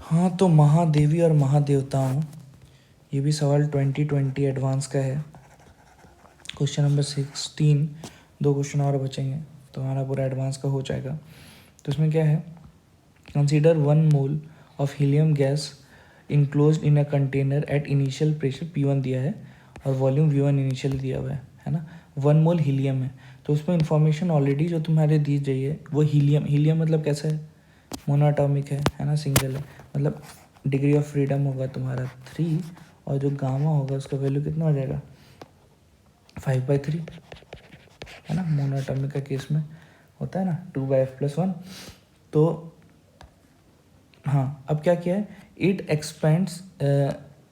हाँ, तो महादेवी और महादेवताओं, ये भी सवाल 2020 एडवांस का है। क्वेश्चन नंबर 16, 2 क्वेश्चन और बचेंगे तो हमारा पूरा एडवांस का हो जाएगा। तो इसमें क्या है, consider 1 mole of helium gas enclosed in a container at initial pressure P1 दिया है और वॉल्यूम V1 इनिशियल दिया हुआ है ना। 1 मोल हीलियम है, तो उसमें इंफॉर्मेशन ऑलरेडी जो तुम्हारे दी गई है वो हीलियम मतलब कैसा है, मोनोएटॉमिक है ना, सिंगल है, मतलब डिग्री ऑफ फ्रीडम होगा तुम्हारा 3 और जो गामा होगा उसका वैल्यू कितना हो जाएगा 5/3, है ना। मोनोएटॉमिक का केस में होता है ना 2/f+1। तो हाँ, अब क्या किया है, इट एक्सपेंड्स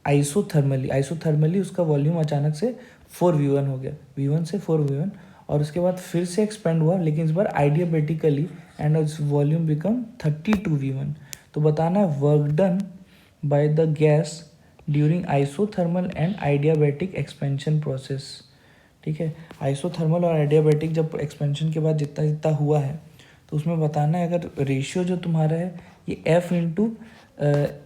आइसोथर्मली उसका वॉल्यूम अचानक से 4v1 हो गया, V1 से 4v1, और उसके बाद फिर से एक्सपेंड हुआ लेकिन इस बार adiabatically and volume become 32v1। तो बताना है work done by the gas during isothermal and adiabatic expansion process. ठीक है, आइसोथर्मल और आइडियाबेटिक जब एक्सपेंशन के बाद जितना जितना हुआ है तो उसमें बताना है, अगर रेशियो जो तुम्हारा है ये F इंटू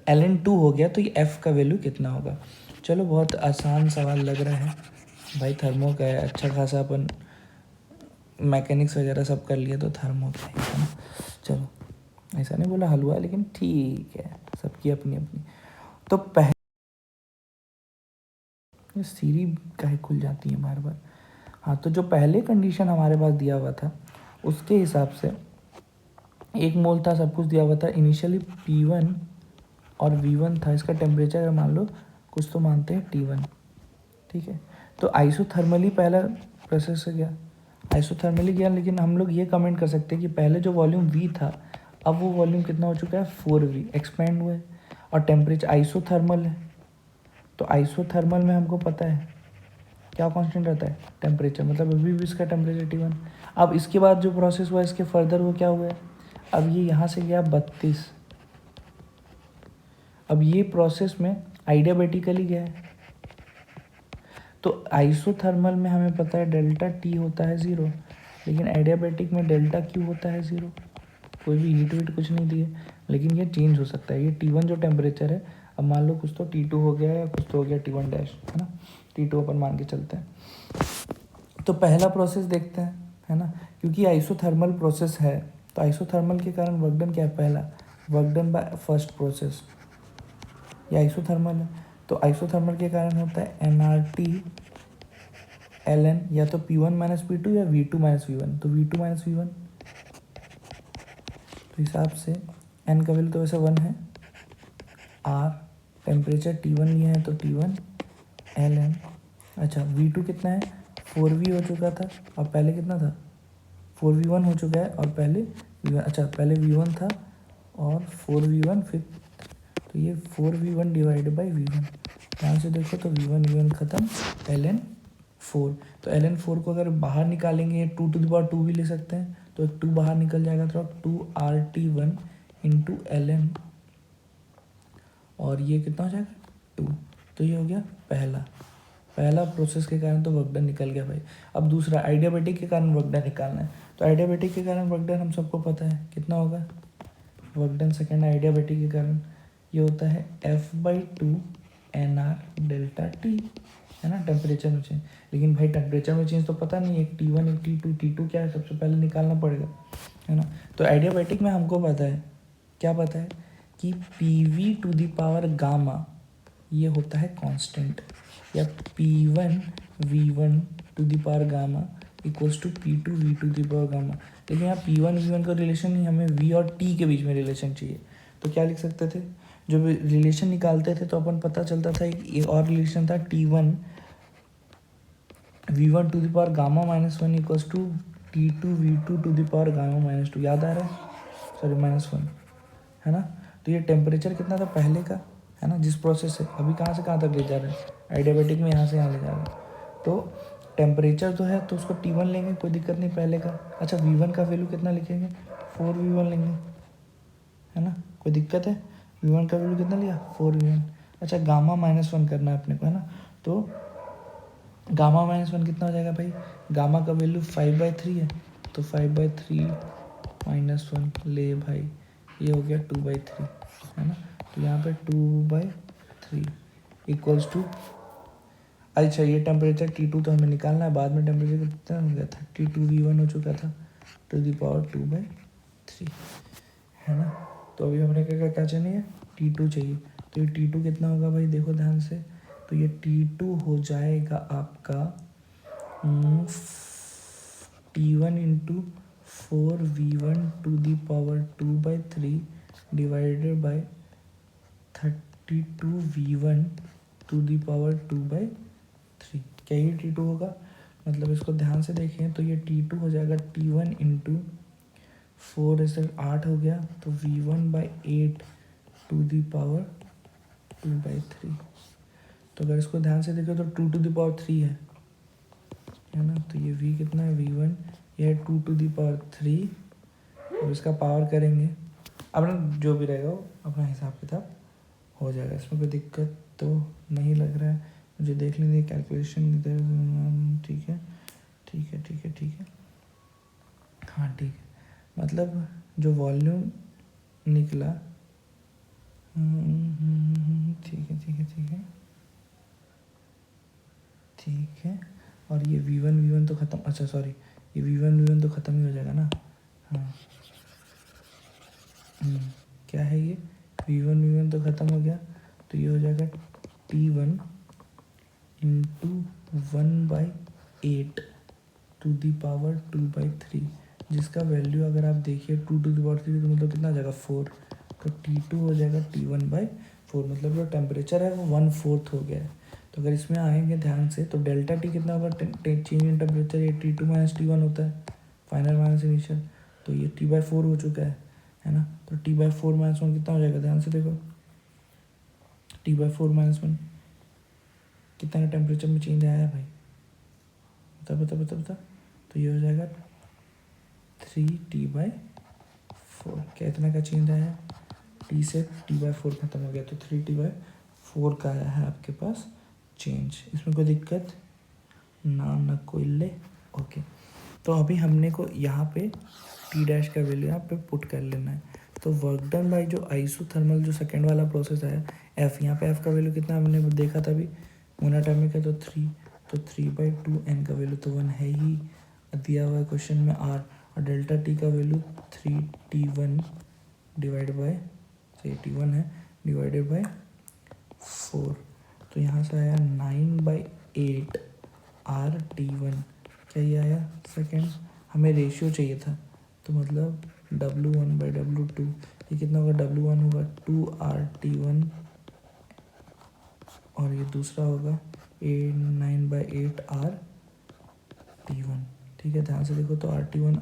ln2 हो गया तो ये F का वैल्यू कितना होगा। चलो, बहुत आसान सवाल लग रहा है भाई, थर्मो का है, अच्छा खासा अपन मैकेनिक्स वगैरह सब कर लिए तो थर्मो का है ना। चलो, ऐसा नहीं बोला हलवा, लेकिन ठीक है, सबकी अपनी अपनी। तो पहले सीरी काहे खुल जाती है बार बार। हाँ, तो जो पहले कंडीशन हमारे पास दिया हुआ था उसके हिसाब से 1 मोल था, सब कुछ दिया हुआ था इनिशियली P1 और V1 था, इसका टेम्परेचर अगर मान लो कुछ तो मानते हैं T1। ठीक है, तो आइसोथर्मली पहला प्रोसेस से गया, आइसोथर्मली गया, लेकिन हम लोग ये कमेंट कर सकते हैं कि पहले जो वॉल्यूम V था अब वो वॉल्यूम कितना हो चुका है 4V एक्सपेंड हुआ है, और टेम्परेचर आइसोथर्मल है, तो आइसोथर्मल में हमको पता है क्या कांस्टेंट रहता है टेम्परेचर, मतलब अभी भी इसका टेम्परेचर T1। अब इसके बाद जो प्रोसेस हुआ इसके फर्दर वो क्या हुआ है, अब ये यहाँ से गया 32, अब ये प्रोसेस में आइडियाबेटिकली गया है, तो आइसोथर्मल में हमें पता है डेल्टा T होता है 0, लेकिन आइडियाबेटिक में डेल्टा Q होता है 0। कोई भी हीट वीट कुछ नहीं दिए, लेकिन ये चेंज हो सकता है। ये T1 जो टेम्परेचर है, अब मान लो कुछ तो T2 हो गया या कुछ तो हो गया T1 डैश, है ना, T2 अपन मान के चलते हैं। तो पहला प्रोसेस देखते हैं, है ना, क्योंकि आइसोथर्मल प्रोसेस है तो आइसोथर्मल के कारण वर्क डन क्या है, पहला work done by first process, ये आइसोथर्मल है, तो आइसोथर्मल के कारण होता है nRT ln या तो P1 माइनस P2 या V2 माइनस V1, तो V2 माइनस V1, तो हिसाब से n का वैल्यू तो वैसे 1 है, R टेम्परेचर T1 लिया है तो T1 ln, अच्छा V2 कितना है 4V हो चुका था और पहले कितना था 4V1 हो चुका है और पहले V1, अच्छा पहले V1 था और 4V1 फिर, तो ये 4V1 डिवाइड बाई V1, ध्यान से देखो तो V1 ख़त्म ln 4, तो ln 4 को अगर बाहर निकालेंगे 2 भी ले सकते हैं, तो एक 2 बाहर निकल जाएगा तो 2RT1 इंटू ln, और ये कितना हो जाएगा 2, तो ये हो गया पहला प्रोसेस के कारण तो वर्क डन निकल गया भाई। अब दूसरा आइडियाबेटिक के कारण वर्क डन निकालना है, तो आइडियाबेटिक के कारण वर्क डन हम सबको पता है कितना होगा, वर्क डन सेकेंड आइडियाबेटिक के कारण ये होता है F/2 nR डेल्टा T, है ना, टेम्परेचर में चेंज। लेकिन भाई टेम्परेचर में चेंज तो पता नहीं, एक T1 एक T2 क्या है सबसे पहले निकालना पड़ेगा, है ना। तो आइडियाबेटिक में हमको पता है, क्या पता है कि PV⁴ गामा ये होता है कांस्टेंट, या P1V⁴ gamma equals to P2V⁴ gamma. लेकिन यहाँ P1V1 का रिलेशन नहीं, हमें V और T के बीच में रिलेशन चाहिए, तो क्या लिख सकते थे, जब रिलेशन निकालते थे तो अपन पता चलता था एक और रिलेशन था T1V1 gamma -1 equals to T2V2 gamma -2, याद आ रहा है, सॉरी -1, है ना। तो ये टेम्परेचर कितना था पहले का, है ना, जिस प्रोसेस से अभी कहाँ से कहाँ तक ले जा रहे हैं आइडियाबेटिक में, यहाँ से यहाँ ले जा रहे हैं, तो टेम्परेचर तो है तो उसको T1 लेंगे, कोई दिक्कत नहीं पहले का। अच्छा V1 का वैल्यू कितना लिखेंगे 4V1 लेंगे, है ना, कोई दिक्कत है, V1 का वैल्यू कितना लिया 4V1। अच्छा गामा -1 करना है अपने को, है ना, तो गामा -1 कितना हो जाएगा भाई, गामा का वैल्यू 5/3 है, तो 5/3 -1 ले भाई, ये हो गया 2/3, है ना, तो यहाँ पे 2/3 इक्वल्स टू, अच्छा ये टेम्परेचर T2 तो हमें निकालना है, बाद में टेम्परेचर कितना हो गया, 32V1 हो चुका था, टू द पावर 2/3, है ना। तो अभी हमने क्या क्या चाहिए, T2 चाहिए। तो ये T2 कितना होगा भाई, देखो ध्यान से, तो ये T2 हो जाएगा आपका T1 into 4V1 to the power 2/3 divided by 32V1 to the power 2/3। क्या ये T2 होगा, मतलब इसको ध्यान से देखें तो ये T2 हो जाएगा T1 इंटू 4 ऐसे 8 हो गया, तो V1/8 टू द पावर 2/3। तो अगर इसको ध्यान से देखो तो 2 टू द पावर 3 है ना। तो ये V कितना है, V1, ये है 2 टू द पावर 3। अब इसका पावर करेंगे, अपना जो भी रहेगा वो अपना हिसाब किताब हो जाएगा, इसमें कोई दिक्कत तो नहीं लग रहा है मुझे, देख लीजिए कैलकुलेशन इधर, ठीक है ठीक है ठीक है ठीक है, हाँ ठीक है। मतलब जो वॉल्यूम निकला, ठीक है ठीक है ठीक है ठीक है। और ये V1 तो ख़त्म, अच्छा सॉरी, ये V1 तो ख़त्म ही हो जाएगा ना, हाँ। क्या है ये, V1 तो ख़त्म हो गया, तो ये हो जाएगा T1 into 1/8 to the power 2/3, जिसका वैल्यू अगर आप देखिए 2 टू दी पावर 3 तो मतलब कितना आ जाएगा 4, तो T2 हो जाएगा T1/4, मतलब जो टेम्परेचर है वो 1/4 हो गया है। तो अगर इसमें आएंगे ध्यान से तो डेल्टा टी कितना होगा, चेंज इन टेम्परेचर, ये T2 माइनस T1 होता है, फाइनल माइनस इनिशियल, तो ये T/4 हो चुका है ना। तो T/4 माइनस 1 कितना हो जाएगा, ध्यान से देखो, T/4 माइनस 1 कितना का टेम्परेचर में चेंज आया है भाई, बता बता बता बता। तो ये हो जाएगा 3T/4, क्या इतना का चेंज आया है, T से T/4 खत्म हो गया, तो 3T/4 का आया है आपके पास चेंज। इसमें कोई दिक्कत ना कोई ले, ओके। तो अभी हमने को यहाँ पे T' का वैल्यू यहाँ पे पुट कर लेना है। तो वर्क डन बाई जो आइसोथर्मल जो सेकेंड वाला प्रोसेस है F, यहाँ पे F का वैल्यू कितना हमने देखा था अभी मोनोटॉमिक है, तो 3, तो 3/2, N का वैल्यू तो 1 है ही, दिया हुआ है क्वेश्चन में R, और डेल्टा T का value 3T1 divide by, T1 है, डिवाइडेड बाय 4, तो यहाँ से आया 9/8 RT1, क्या ये आया सेकेंड, हमें रेशियो चाहिए था, तो मतलब W1/W2, ये कितना होगा, W1 होगा 2RT1 और ये दूसरा होगा 9/8 RT1, ठीक है। ध्यान से देखो तो RT1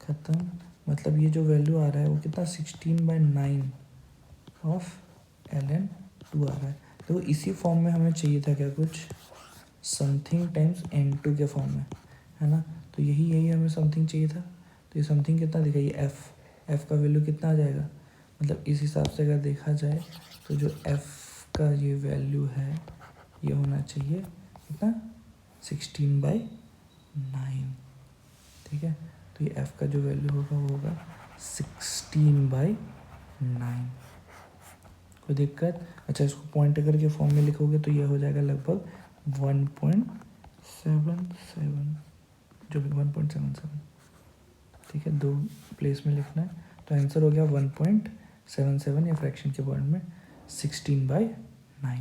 ख़त्म, मतलब ये जो वैल्यू आ रहा है वो कितना 16/9 ऑफ ln2 आ रहा है। तो इसी फॉर्म में हमें चाहिए था क्या, कुछ समथिंग टाइम्स N2 के फॉर्म में, है ना। तो यही हमें समथिंग चाहिए था, तो ये समथिंग कितना दिखाइए, F का वैल्यू कितना आ जाएगा, मतलब इस हिसाब से अगर देखा जाए तो जो F का ये वैल्यू है ये होना चाहिए कितना 16/9, ठीक है। तो ये F का जो वैल्यू होगा वो होगा 16/9, कोई दिक्कत, अच्छा इसको पॉइंट करके फॉर्म में लिखोगे तो ये हो जाएगा लगभग 1.77, जो भी 1.77, ठीक है, 2 प्लेस में लिखना है, तो आंसर हो गया 1.77 या फ्रैक्शन के पॉइंट में 16/9।